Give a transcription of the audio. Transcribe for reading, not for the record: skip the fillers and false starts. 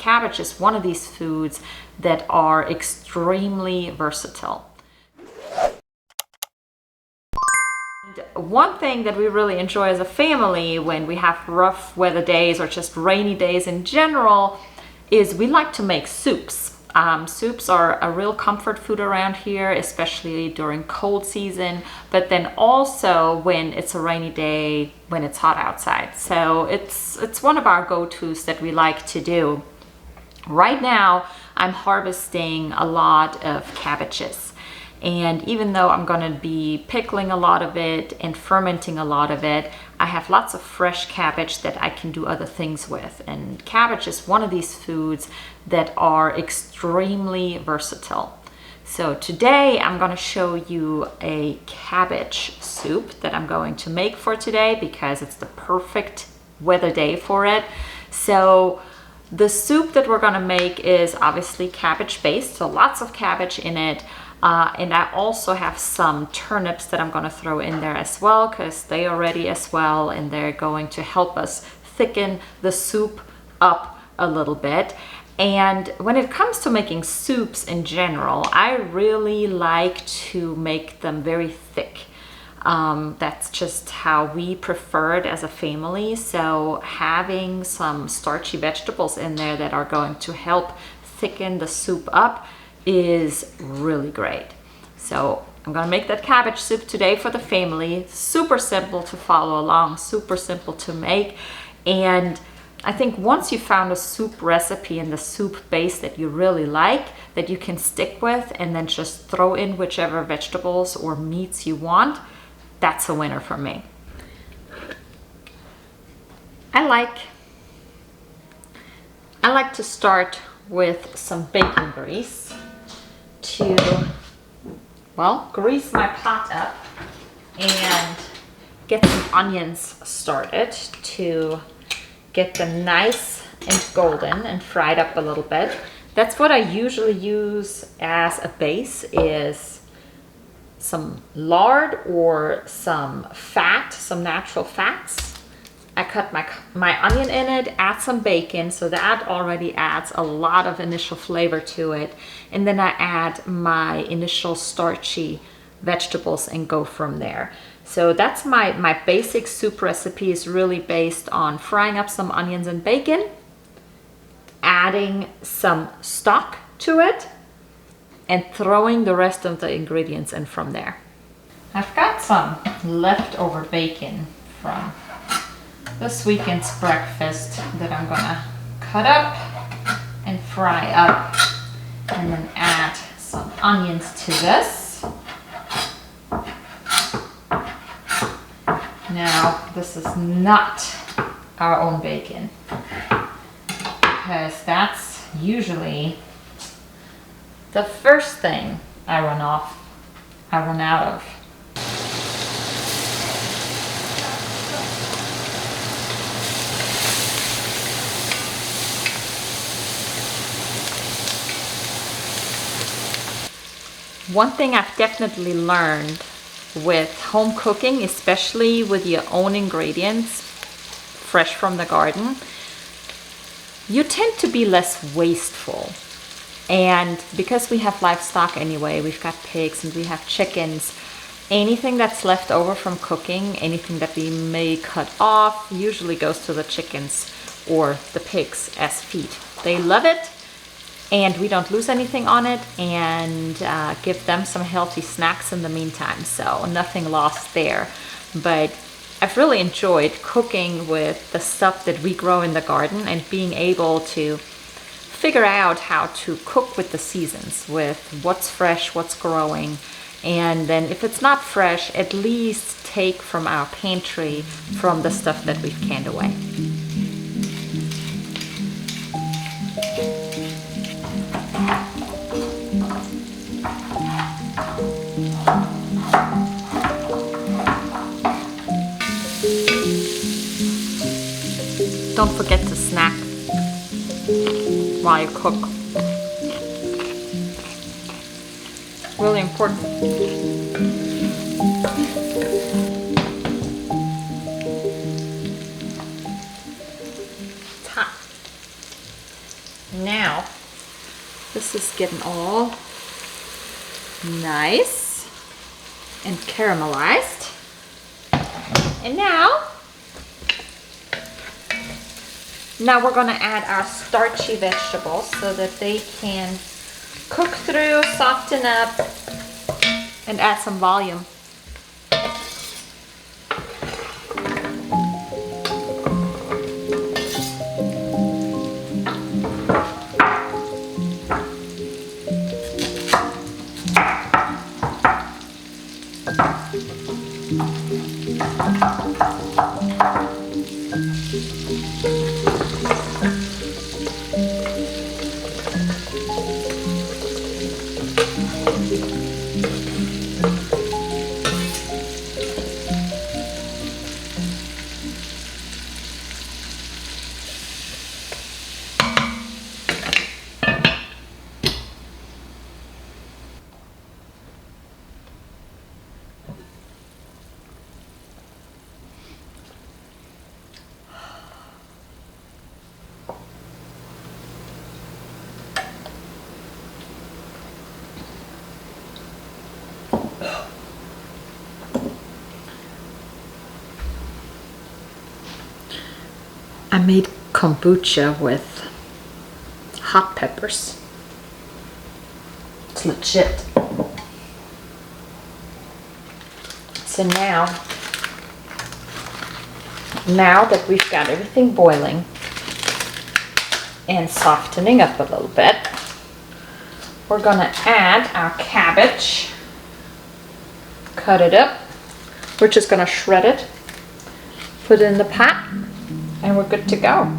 cabbage is one of these foods that are extremely versatile. One thing that we really enjoy as a family when we have rough weather days or just rainy days in general is we like to make soups. Soups are a real comfort food around here, especially during cold season, but then also when it's a rainy day, when it's hot outside. So it's one of our go-tos that we like to do. Right now, I'm harvesting a lot of cabbages. And even though I'm going to be pickling a lot of it and fermenting a lot of it, I have lots of fresh cabbage that I can do other things with. And cabbage is one of these foods that are extremely versatile. So today I'm going to show you a cabbage soup that I'm going to make for today because it's the perfect weather day for it. So the soup that we're going to make is obviously cabbage based, so lots of cabbage in it. And I also have some turnips that I'm going to throw in there as well because they are ready as well, and they're going to help us thicken the soup up a little bit. And when it comes to making soups in general, I really like to make them very thick. That's just how we prefer it as a family. So having some starchy vegetables in there that are going to help thicken the soup up is really great. So I'm gonna make that cabbage soup today for the family. Super simple to follow along, super simple to make. And I think once you found a soup recipe and the soup base that you really like, that you can stick with and then just throw in whichever vegetables or meats you want, that's a winner for me. I like to start with some bacon grease to, well, grease my pot up and get some onions started to get them nice and golden and fried up a little bit. That's what I usually use as a base, is some lard or some fat, some natural fats. I cut my onion in it, add some bacon, so that already adds a lot of initial flavor to it. And then I add my initial starchy vegetables and go from there. So that's my basic soup recipe, is really based on frying up some onions and bacon, adding some stock to it, and throwing the rest of the ingredients in from there. I've got some leftover bacon from this weekend's breakfast that I'm gonna cut up and fry up, and then add some onions to this. Now, this is not our own bacon, because that's usually the first thing I run out of. One thing I've definitely learned with home cooking, especially with your own ingredients, fresh from the garden, you tend to be less wasteful. And because we have livestock anyway, we've got pigs and we have chickens, anything that's left over from cooking, anything that we may cut off, usually goes to the chickens or the pigs as feed. They love it, and we don't lose anything on it, and give them some healthy snacks in the meantime. So nothing lost there. But I've really enjoyed cooking with the stuff that we grow in the garden and being able to figure out how to cook with the seasons, with what's fresh, what's growing. And then if it's not fresh, at least take from our pantry, from the stuff that we've canned away. Don't forget to snack while you cook. Really important. It's hot. Now, this is getting all nice and caramelized. And now we're gonna add our starchy vegetables so that they can cook through, soften up, and add some volume. I made kombucha with hot peppers. It's legit. So now that we've got everything boiling and softening up a little bit, we're gonna add our cabbage. Cut it up. We're just gonna shred it, put it in the pot, and we're good to go.